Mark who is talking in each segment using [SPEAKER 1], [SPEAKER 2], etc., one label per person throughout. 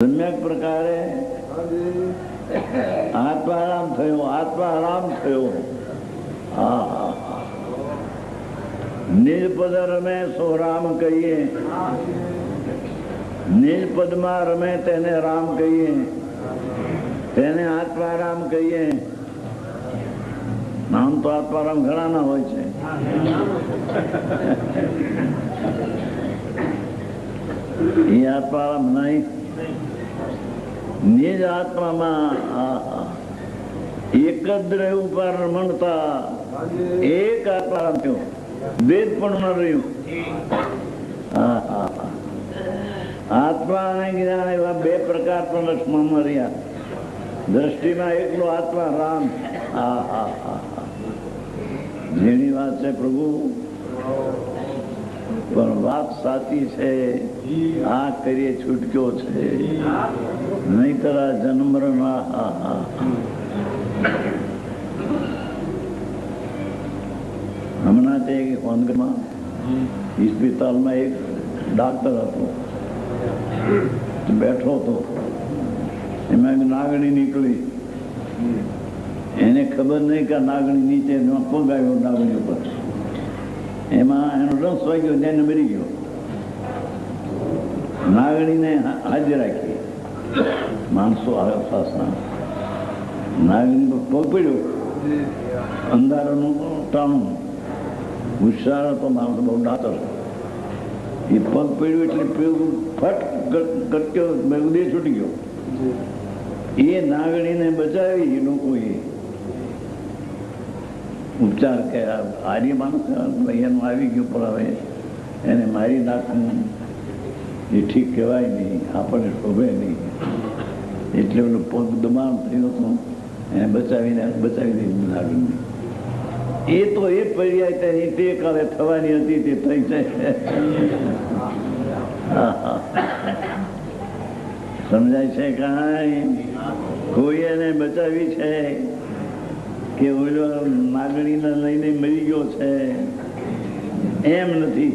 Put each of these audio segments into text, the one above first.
[SPEAKER 1] સમ્યક પ્રકારે આત્મારામ થયો, આત્મારામ થયો. નિજપદ રમે સો રામ કહીએ, નિજપદમાં રમે તેને રામ કહીએ, તેને આત્મારામ કહીએ. નામ તો આત્મારામ ઘણા ના હોય છે. એ આત્મારામ નહીં, નિજ આત્મામાં એક જ દ્રવ્ય ઉપર રમણતા એક આત્મારામ થયો. વેદ પણ ન રહ્યું. આત્મા અને જ્ઞાન એવા બે પ્રકાર પણ લક્ષ્મણમાં રહ્યા. દ્રષ્ટિમાં એકલો આત્મા રામ. જેની વાત છે પ્રભુ, પણ વાત સાચી છે. આ કરીએ છૂટક્યો છે, નહીતર આ જન્મ હમણાં તે હોનગરમાં હોસ્પિટલમાં એક ડાક્ટર હતો, બેઠો હતો. એમાં એક નાગણી નીકળી. એને ખબર નહીં કે નાગણી નીચે પગ આવ્યો નાગણી ઉપર. એમાં એનો રસ વાગ્યો, તેને મરી ગયો. નાગણીને હાજર રાખી માણસો આસપાસના. નાગણી પર પગ પડ્યો, અંધારાનું ટાણું. હોશિયાર હતો માણસ, બહુ ડાતર. એ પગ પડ્યો એટલે ફટ કટક્યો, ઉદય છૂટી ગયો. એ નાગણીને બચાવી લોકોએ ઉપચાર કર્યા. આર્ય માણસ એનું આવી ગયું, પણ હવે એને મારી નાખવું એ ઠીક કહેવાય નહીં, આપણને શોભે નહીં. એટલે પેલો પગ દબાણ થયું હતું, એને બચાવી દીધું નાગણી. એ તો એ પર્યાય તેની તે કાલે થવાની હતી તે થઈ જાય. સમજાય છે કાંઈ? કોઈ એને બચાવી છે કે ઓલો નાગણીને લઈને મરી ગયો છે એમ નથી.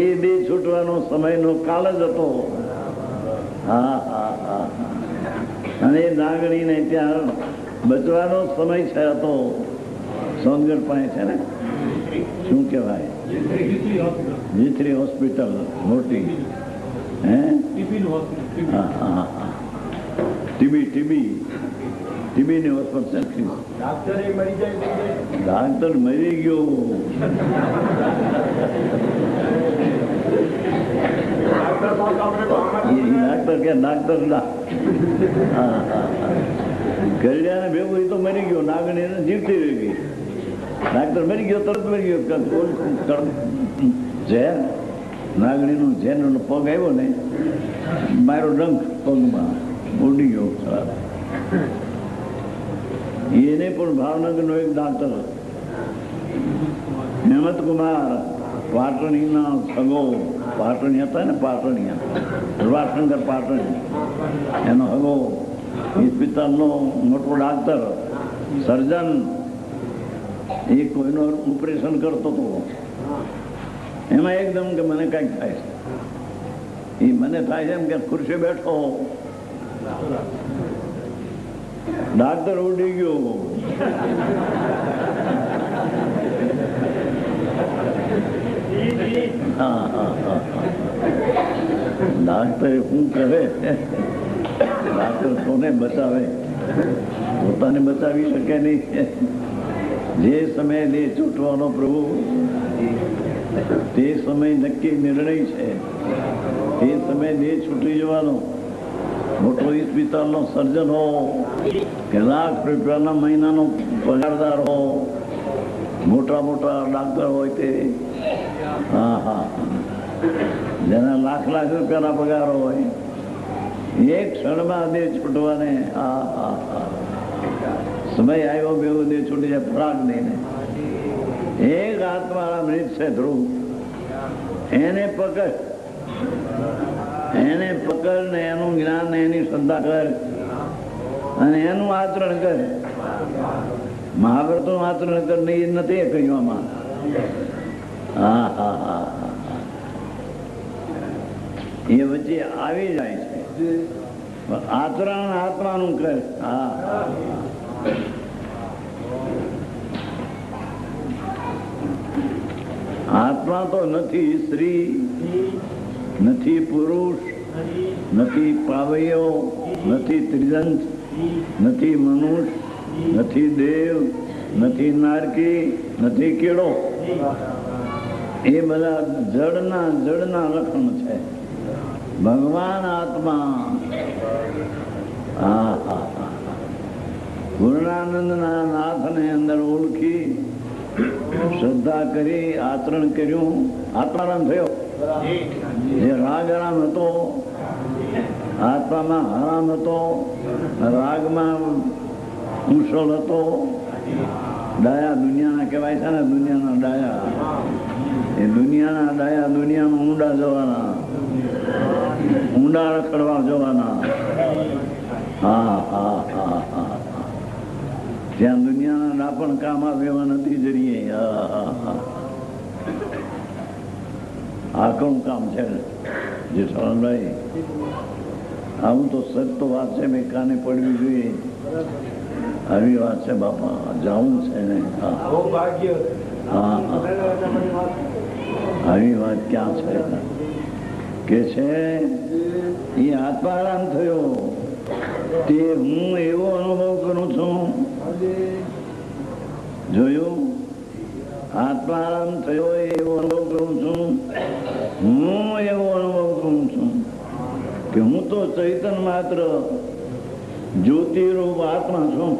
[SPEAKER 1] એ બે છૂટવાનો સમયનો કાળ જ હતો. અને એ નાગણીને ત્યાં બચવાનો સમય છે હતો. સોનગઢ પાસે છે ને, શું કહેવાય, જીથરી હોસ્પિટલ મોટી. હે ટીબીની હોસ્પિટલ. ડાક્ટર મરી ગયો. ડાક્ટર કે ડાક્ટર કલ્યાણ ભેગું એ તો મરી ગયો. નાગણી જીવતી રહી ગઈ. ડાક્ટર મરી ગયો, તરત મરી ગયો. ઝેર, નાગણીનું ઝેરનો પગ આવ્યો ને, મારો ડંખ પગમાં ઉડી ગયો. ખરાબ. એને પણ ભાવનગરનો એક ડાક્ટર હેમંતકુમાર પાટણીના સગો, પાટણી હતા ને, પાટણીયા પ્રભાશંકર પાટણી, એનો હગો હોસ્પિટલનો મોટો ડાક્ટર, સર્જન. એ કોઈનો ઓપરેશન કરતો હતો. એમાં એકદમ કે મને કંઈક થાય છે. એ મને થાય છે એમ કે ખુરશી બેઠો, ડાક્ટર ઉડી ગયો. ડાક્ટર શું કરે? ડાક્ટર કોને બચાવે? પોતાને બચાવી શકે નહીં. જે સમયે દેહ છૂટવાનો પ્રભુ, તે સમય નક્કી નિર્ણય છે. તે સમયે દેહ છૂટી જવાનો. મોટો હોસ્પિટલનો સર્જન હો કે લાખ રૂપિયાના મહિનાનો પગારદાર હો, મોટા મોટા ડાક્ટર હોય તે, જેના લાખ લાખ રૂપિયાના પગાર હોય, એક ક્ષણમાં દેહ છૂટવાને સમય આવ્યો. બેવું દેહ છૂટી જાય, ફરાક નહીં. એક આત્મારામ રીત છે ધ્રુવ. એને પકડ, એને પકડ ને એનું જ્ઞાન ને એની શ્રદ્ધા કર અને એનું આચરણ કર. મહાભારતનું આચરણ કર ને એ નથી કહ્યું આમાં. એ વચ્ચે આવી જાય છે. આચરણ આત્માનું કહે. હા, આત્મા તો નથી સ્ત્રી, નથી પુરુષ, નથી પાવૈયો, નથી ત્રિદંત, નથી મનુષ્ય, નથી દેવ, નથી નારકી, નથી કીડો. એ બધા જડના લક્ષણ છે. ભગવાન આત્મા. પૂર્ણાનંદના નાથને અંદર ઓળખી શ્રદ્ધા કરી આચરણ કર્યું, આત્મારામ થયો. જે રાગ આરામ હતો, આત્મામાં આરામ હતો, રાગમાં કુશળ હતો. ડાયા દુનિયાના કહેવાય છે ને, દુનિયાના ડાયા. એ દુનિયાના ડાયા દુનિયામાં ઊંડા જવાના, ઊંડા રખડવા જવાના. હા હા હા હા, જ્યાં દુનિયાના ડાપણ કામ આવે નથી જરીએ. આ કોણ કામ છે જેઠાલાલભાઈ? આવું તો સત્ય તો વાત છે, મેં કાને પડવી જોઈએ. આવી વાત છે બાપા, જાવું છે ને. હા હા, આવી વાત ક્યાં છે કે છે એ આત્મારામ થયો તે હું એવો અનુભવ કરું છું. જોયું? આત્મારામ થયો એવો અનુભવ કરું છું. હું એવો અનુભવ કરું છું કે હું તો ચૈતન્ય માત્ર જ્યોતિરૂપ આત્મા છું.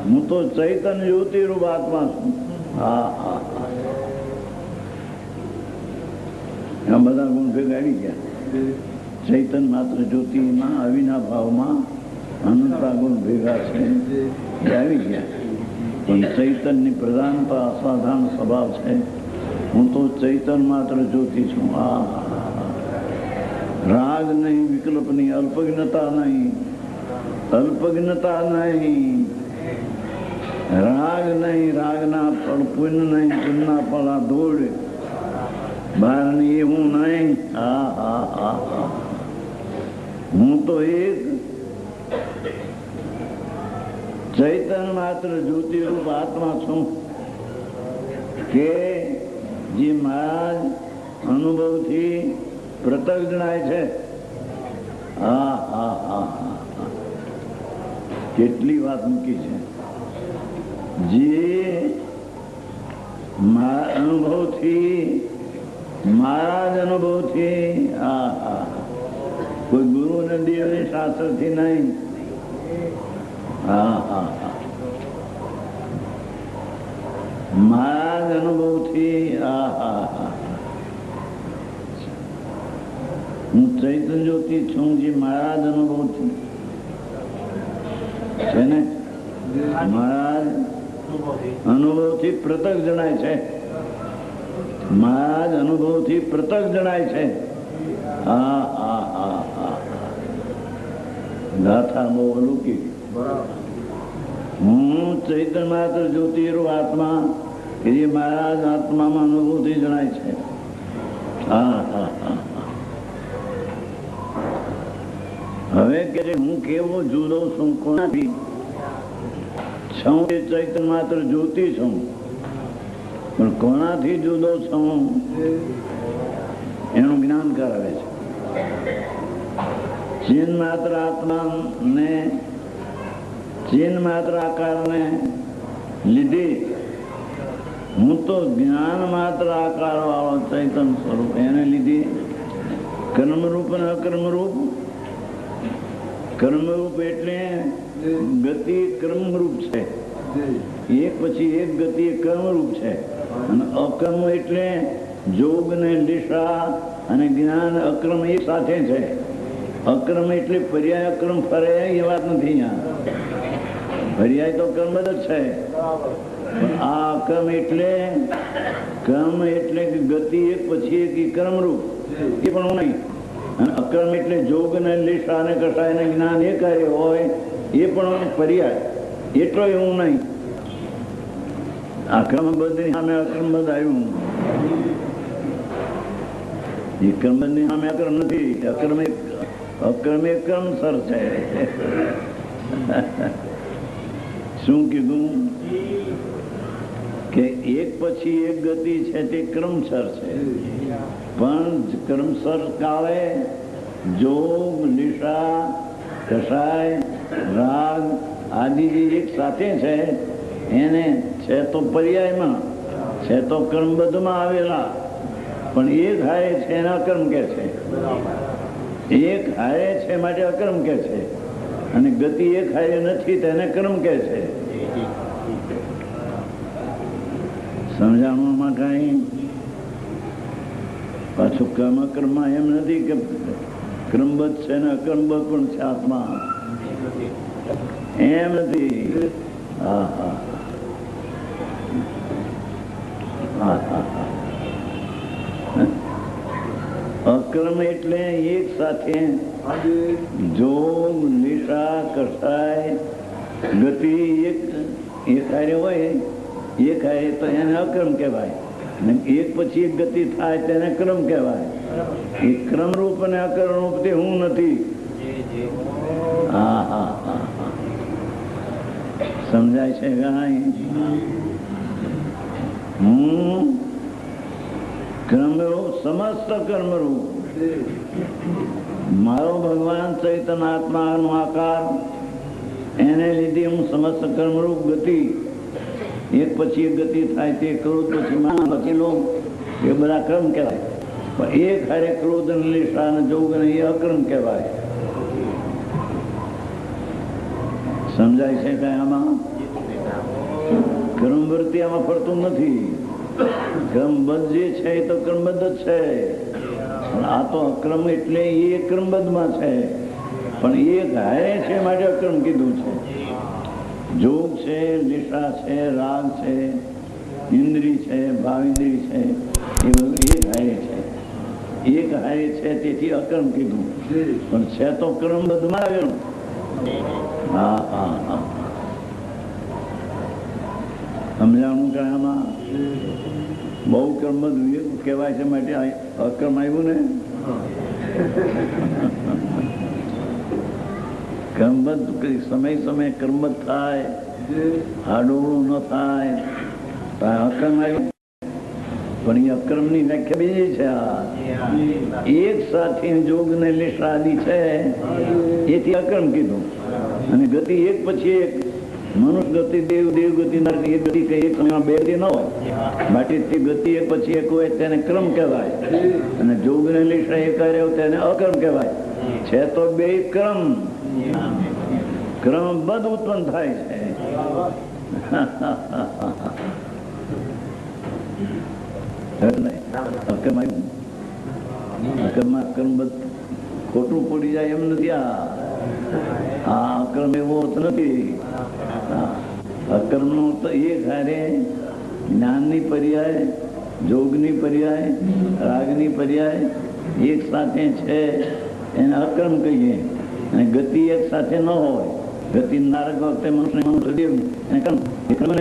[SPEAKER 1] હું તો ચૈતન્ય જ્યોતિરૂપ આત્મા છું. હા હા, આ બધા ગુણ ભેગા આવી ગયા. ચૈતન્ય માત્ર જ્યોતિમાં અવિના ભાવમાં અનંતા ગુણ ભેગા છે, એ આવી ગયા. પણ ચૈતન્યની પ્રધાનતા અસાધારણ સ્વભાવ છે. હું તો ચૈતન્ય માત્ર જ્યોતિ છું. આ રાગ નહીં, વિકલ્પ નહીં, અલ્પજ્ઞતા નહીં, અલ્પજ્ઞતા નહીં, રાગ નહીં, રાગના ફળ પુણ્ય નહીં, પુણ્યના ફળ આ ધૂળ બહારની એ હું નહીં. હા હા હા હા, હું તો એક ચૈતન્ય માત્ર જ્યોતિરૂપ આત્મા છું કે જે મહારાજ અનુભવથી પ્રત્યક્ષ જણાય છે. હા હા હા હા, કેટલી વાત મૂકી છે. જે અનુભવથી, મહારાજ અનુભવથી, હા હા, કોઈ ગુરુ ને દેવની શાસ્ત્રથી નહીં. હા હા હા, મહારાજ અનુભવથી. હા હા હા, હું ચૈતન્ય જ્યોતિ છું જે મહારાજ અનુભવથી છે ને. મહારાજ અનુભવથી પ્રત્યક્ષ જણાય છે. મહારાજ અનુભવથી પ્રત્યક્ષ જણાય છે. હા હા હા હા, ગાથા બહુ અલૌકિક. હું ચૈતન્ય માત્ર જ્યોતિરૂપ આત્મા કે જે મહારાજ આત્મામાં અનુભવથી જણાય છે. હા હા હા, હવે કે હું કેવો જુદો છું કોનાથી? છું એ ચૈતન્ય માત્ર જ્યોતિ છું, પણ કોનાથી જુદો છું એનું જ્ઞાન કરાવે છે. ચિન્હ માત્ર આત્મા ને, ચિન્હ માત્ર આકારને લીધે હું તો જ્ઞાન માત્ર આકાર વાળો ચૈતન્ય સ્વરૂપ, એને લીધે કર્મરૂપ અને અકર્મરૂપ. કર્મરૂપ એટલે ગતિ કર્મરૂપ છે, એક પછી એક ગતિ કર્મરૂપ છે. અને અકર્મ એટલે જોગ ને દિશા અને જ્ઞાન અક્રમ એક સાથે છે. અક્રમ એટલે પર્યાય અક્રમ ફરે એ વાત નથી. પર્યાય તો કર્મ જ છે, પણ આ અક્રમ એટલે કર્મ એટલે ગતિ એક પછી એક કર્મરૂપ, એ પણ નહીં. અને અક્રમ એટલે જોગ ને દિશા ને કસાય ને જ્ઞાન એ કાર્ય હોય, એ પણ પર્યાય, એટલો એવું નહીં. અક્રમ બધી સામે અક્રમ બધ આવ્યું. એ કર્મ ની સામે અક્રમ નથી. અક્રમ એક અક્રમ એ ક્રમસર છે. શું કીધું કે એક પછી એક ગતિ છે તે ક્રમસર છે, પણ ક્રમસર કાળે જોગ, નિશા, કષાય, રાગ આદિ જે એક સાથે છે એને છે તો પર્યાયમાં, છે તો કર્મબદ્ધમાં આવેલા, પણ એક હારે છે એના અકર્મ કે છે. એક હારે છે માટે અકર્મ કે છે, અને ગતિ એક હારે નથી તેને કર્મ કે છે. સમજાણું કઈ? પાછું કર્મ કર્મ એમ નથી કે ક્રમબદ્ધ છે ને અકર્મબદ્ધ પણ છે આત્મા, એમ નથી. હા હા હા હા. અક્રમ એટલે એક સાથે જોગ, નિશા, કષાય, ગતિ એક હારે હોય, એક હારે તો એને અક્રમ કહેવાય, અને એક પછી એક ગતિ થાય તેને ક્રમ કહેવાય. એ ક્રમ રૂપ અને અક્રમ રૂપ તે હું નથી. હા હા હા હા. સમજાય છે કાંઈ? હું કર્મરૂપ, સમસ્ત કર્મરૂપ મારો ભગવાન ચૈતન્યાત્મા નો આકાર, એને લીધે હું સમસ્ત કર્મરૂપ ગતિ એક પછી એક ગતિ થાય તે ક્રોધ પછી માન પછી લોભ એ બધા ક્રમ કહેવાય. પણ એક હારે ક્રોધ, નિશા અને જોગ એ અક્રમ કહેવાય. સમજાય છે કઈ આમાં? ક્રમવર્તી આમાં ફરતું નથી. ક્રમબદ્ધ જે છે એ તો ક્રમબદ્ધ જ છે, આ તો અક્રમ એટલે એ ક્રમબદ્ધમાં છે, પણ એક હારે છે માટે અક્રમ કીધું છે. જોગ છે, નિશા છે, રાગ છે, ઇન્દ્રિય છે, ભાવેન્દ્રિય છે, એ બધું એક હારે છે. એક હારે છે તેથી અક્રમ કીધું, પણ છે તો ક્રમબદ્ધમાં આવેલું. હા હા હા. સમજાણું કે આમાં બહુ કર્મબદ્ધ કહેવાય છે માટે અક્રમ આવ્યું ને. કર્મબદ્ધ સમય સમય કર્મબદ્ધ થાય, હાડોળું ન થાય, અક્રમ આવ્યું. પણ એ અક્રમ ની વ્યાખ્યા બીજી છે. એક સાથે જોગ ને નિશા આદિ છે એથી અક્રમ કીધું, અને ગતિ એક પછી એક મનુષ્ય ગતિ, દેવ ગતિ, નર એક ગતિ કઈ એક સમયમાં બે ગતિ ન હોય, માટે તે ગતિ એક પછી એક હોય તેને ક્રમ કહેવાય, અને જોગ ને નિશા એક હારે હોય તેને અક્રમ કહેવાય. છે તો બે ક્રમ, ક્રમબદ્ધ ઉત્પન્ન થાય છે. ખોટું પડી જાય એમ નથી. આ અક્રમ એવો અર્થ નથી. અક્રમ નો તો એક હારે જ્ઞાનની પર્યાય, જોગની પર્યાય, રાગની પર્યાય એક સાથે છે એને અક્રમ કહીએ. અને ગતિ એક સાથે ન હોય, ગતિ નારક વખતે મનુષ્ય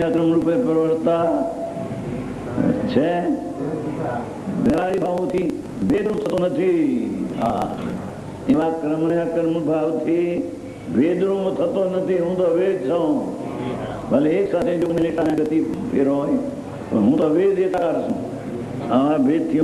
[SPEAKER 1] અક્રમ રૂપે પ્રવર્તતા છે. ભાવથી ભેદ થતો નથી. એવા ક્રમ ને અક્રમ ભાવથી ભેદરૂપ થતો નથી. હું તો વેદ છું, ભલે એક સાથે ગતિ ફેરો હોય, હું તો વેદ એકાર છું. આ ભેદ થી